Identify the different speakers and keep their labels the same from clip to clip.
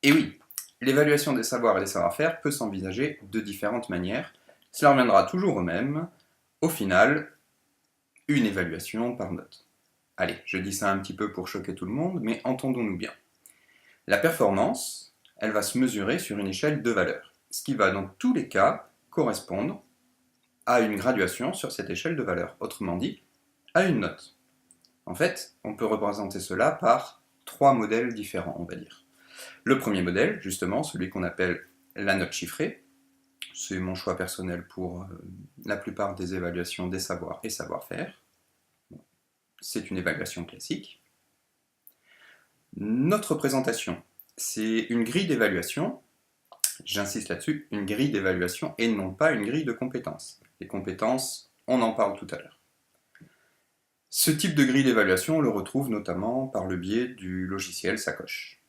Speaker 1: Et oui, l'évaluation des savoirs et des savoir-faire peut s'envisager de différentes manières. Cela reviendra toujours au même. Au final, une évaluation par note. Allez, je dis ça un petit peu pour choquer tout le monde, mais entendons-nous bien. La performance, elle va se mesurer sur une échelle de valeurs, ce qui va dans tous les cas correspondre à une graduation sur cette échelle de valeurs, autrement dit, à une note. En fait, on peut représenter cela par trois modèles différents, on va dire. Le premier modèle, justement, celui qu'on appelle la note chiffrée, c'est mon choix personnel pour la plupart des évaluations des savoirs et savoir-faire. C'est une évaluation classique. Notre présentation, c'est une grille d'évaluation, j'insiste là-dessus, une grille d'évaluation et non pas une grille de compétences. Les compétences, on en parle tout à l'heure. Ce type de grille d'évaluation, on le retrouve notamment par le biais du logiciel Sacoche.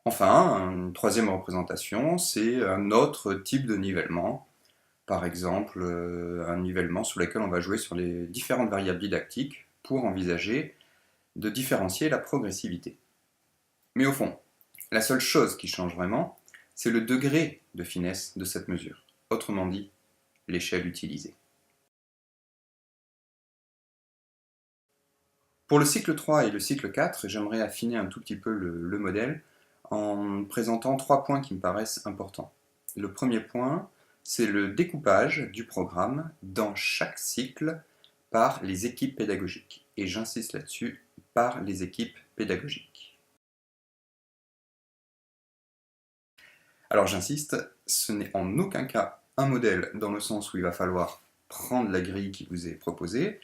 Speaker 1: Enfin, une troisième représentation, c'est un autre type de nivellement, par exemple un nivellement sur lequel on va jouer sur les différentes variables didactiques pour envisager de différencier la progressivité. Mais au fond, la seule chose qui change vraiment, c'est le degré de finesse de cette mesure, autrement dit, l'échelle utilisée. Pour le cycle 3 et le cycle 4, j'aimerais affiner un tout petit peu le modèle en présentant trois points qui me paraissent importants. Le premier point, c'est le découpage du programme dans chaque cycle par les équipes pédagogiques. Et j'insiste là-dessus, par les équipes pédagogiques. Alors j'insiste, ce n'est en aucun cas un modèle dans le sens où il va falloir prendre la grille qui vous est proposée.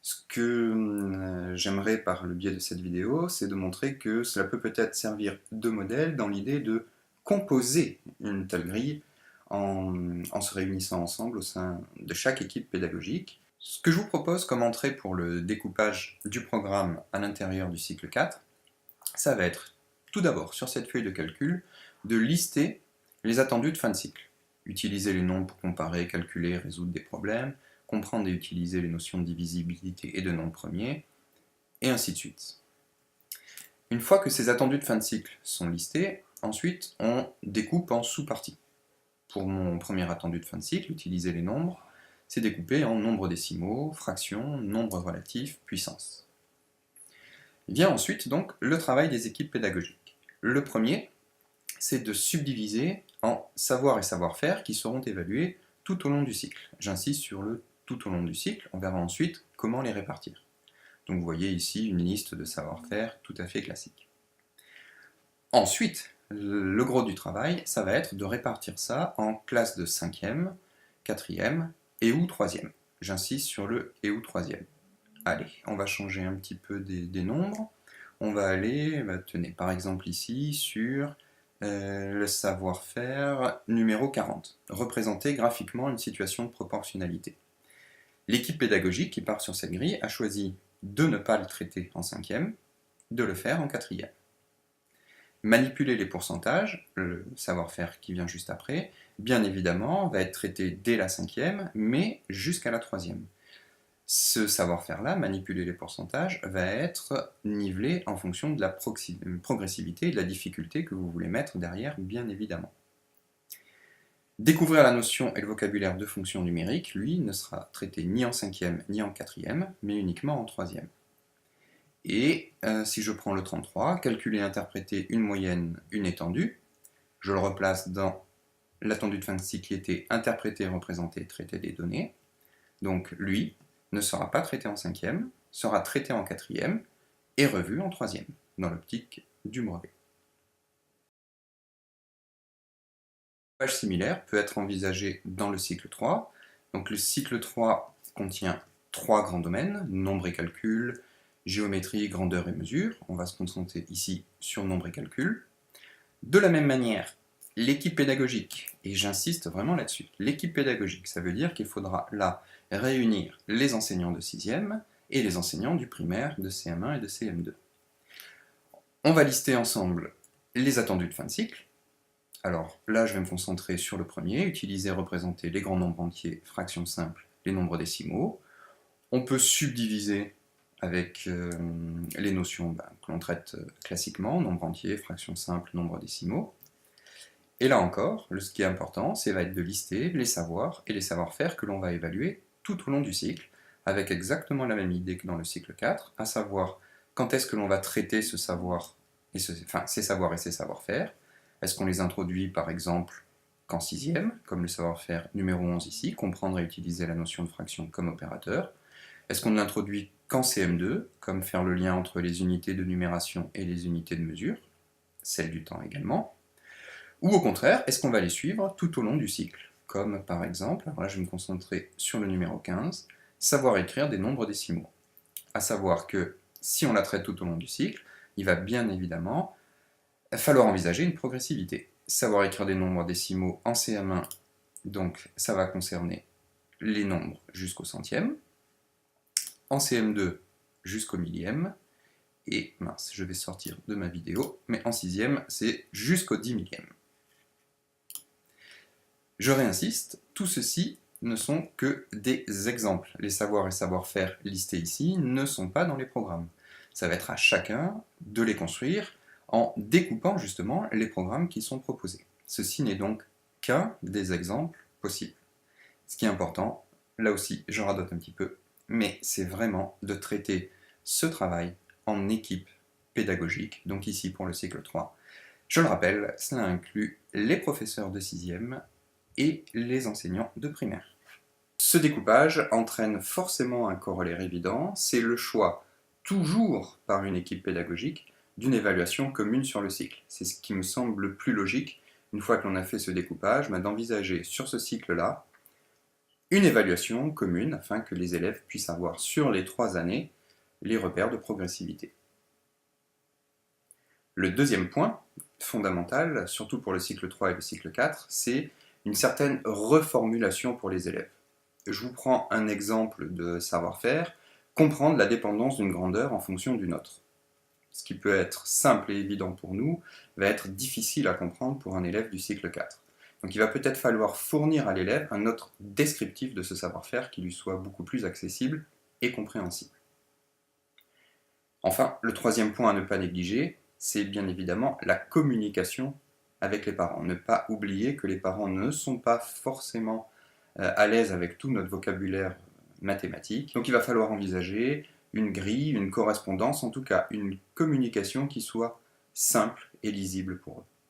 Speaker 1: Ce que j'aimerais par le biais de cette vidéo, c'est de montrer que cela peut peut-être servir de modèle dans l'idée de composer une telle grille en se réunissant ensemble au sein de chaque équipe pédagogique. Ce que je vous propose comme entrée pour le découpage du programme à l'intérieur du cycle 4, ça va être tout d'abord sur cette feuille de calcul de lister les attendus de fin de cycle. Utiliser les nombres pour comparer, calculer, résoudre des problèmes, comprendre et utiliser les notions de divisibilité et de nombre premier, et ainsi de suite. Une fois que ces attendus de fin de cycle sont listés, ensuite on découpe en sous-parties. Pour mon premier attendu de fin de cycle, utiliser les nombres, c'est découpé en nombres décimaux, fractions, nombres relatifs, puissance. Vient ensuite donc le travail des équipes pédagogiques. Le premier, c'est de subdiviser en savoir et savoir-faire qui seront évalués tout au long du cycle. J'insiste sur le tout au long du cycle, on verra ensuite comment les répartir. Donc vous voyez ici une liste de savoir-faire tout à fait classique. Ensuite, le gros du travail, ça va être de répartir ça en classes de 5e, 4e et ou 3e. J'insiste sur le et ou 3e. Allez, on va changer un petit peu des nombres. On va aller, tenez, par exemple ici, sur le savoir-faire numéro 40, représenter graphiquement une situation de proportionnalité. L'équipe pédagogique qui part sur cette grille a choisi de ne pas le traiter en 5e, de le faire en 4e. Manipuler les pourcentages, le savoir-faire qui vient juste après, bien évidemment, va être traité dès la 5e, mais jusqu'à la 3e. Ce savoir-faire-là, manipuler les pourcentages, va être nivelé en fonction de la progressivité et de la difficulté que vous voulez mettre derrière, bien évidemment. Découvrir la notion et le vocabulaire de fonctions numériques, lui, ne sera traité ni en 5e ni en 4e, mais uniquement en 3e. Et si je prends le 33, calculer et interpréter une moyenne, une étendue, je le replace dans l'attendu de fin de cycle qui était interpréter, représenter, traiter des données. Donc lui ne sera pas traité en 5e, sera traité en 4e et revu en 3e, dans l'optique du brevet. Un découpage similaire peut être envisagé dans le cycle 3. Donc le cycle 3 contient trois grands domaines, nombre et calcul, géométrie, grandeur et mesure. On va se concentrer ici sur nombre et calcul. De la même manière, l'équipe pédagogique, et j'insiste vraiment là-dessus, l'équipe pédagogique, ça veut dire qu'il faudra là réunir les enseignants de 6e et les enseignants du primaire de CM1 et de CM2. On va lister ensemble les attendus de fin de cycle. Alors là, je vais me concentrer sur le premier, utiliser, représenter les grands nombres entiers, fractions simples, les nombres décimaux. On peut subdiviser avec les notions que l'on traite classiquement, nombre entier, fraction simple, nombre décimaux. Et là encore, ce qui est important, c'est va être de lister les savoirs et les savoir-faire que l'on va évaluer tout au long du cycle, avec exactement la même idée que dans le cycle 4, à savoir quand est-ce que l'on va traiter ce savoir et ces savoirs et ces savoir-faire. Est-ce qu'on les introduit par exemple qu'en sixième, comme le savoir-faire numéro 11 ici, comprendre et utiliser la notion de fraction comme opérateur? Est-ce qu'on l'introduit qu'en CM2, comme faire le lien entre les unités de numération et les unités de mesure, celle du temps également? Ou au contraire, est-ce qu'on va les suivre tout au long du cycle? Comme par exemple, alors là je vais me concentrer sur le numéro 15, savoir écrire des nombres décimaux. À savoir que si on la traite tout au long du cycle, il va bien évidemment falloir envisager une progressivité. Savoir écrire des nombres décimaux en CM1, donc ça va concerner les nombres jusqu'au centième, en CM2 jusqu'au millième, et mince, je vais sortir de ma vidéo, mais en sixième, c'est jusqu'au 10 millième. Je réinsiste, tout ceci ne sont que des exemples. Les savoirs et savoir-faire listés ici ne sont pas dans les programmes. Ça va être à chacun de les construire en découpant justement les programmes qui sont proposés. Ceci n'est donc qu'un des exemples possibles. Ce qui est important, là aussi je radote un petit peu, mais c'est vraiment de traiter ce travail en équipe pédagogique, donc ici pour le cycle 3. Je le rappelle, cela inclut les professeurs de 6e et les enseignants de primaire. Ce découpage entraîne forcément un corollaire évident, c'est le choix, toujours par une équipe pédagogique, d'une évaluation commune sur le cycle. C'est ce qui me semble le plus logique, une fois que l'on a fait ce découpage, d'envisager sur ce cycle-là une évaluation commune afin que les élèves puissent avoir sur les 3 années les repères de progressivité. Le deuxième point fondamental, surtout pour le cycle 3 et le cycle 4, c'est une certaine reformulation pour les élèves. Je vous prends un exemple de savoir-faire, comprendre la dépendance d'une grandeur en fonction d'une autre. Ce qui peut être simple et évident pour nous, va être difficile à comprendre pour un élève du cycle 4. Donc il va peut-être falloir fournir à l'élève un autre descriptif de ce savoir-faire qui lui soit beaucoup plus accessible et compréhensible. Enfin, le troisième point à ne pas négliger, c'est bien évidemment la communication avec les parents. Ne pas oublier que les parents ne sont pas forcément à l'aise avec tout notre vocabulaire mathématique. Donc il va falloir envisager une grille, une correspondance, en tout cas une communication qui soit simple et lisible pour eux.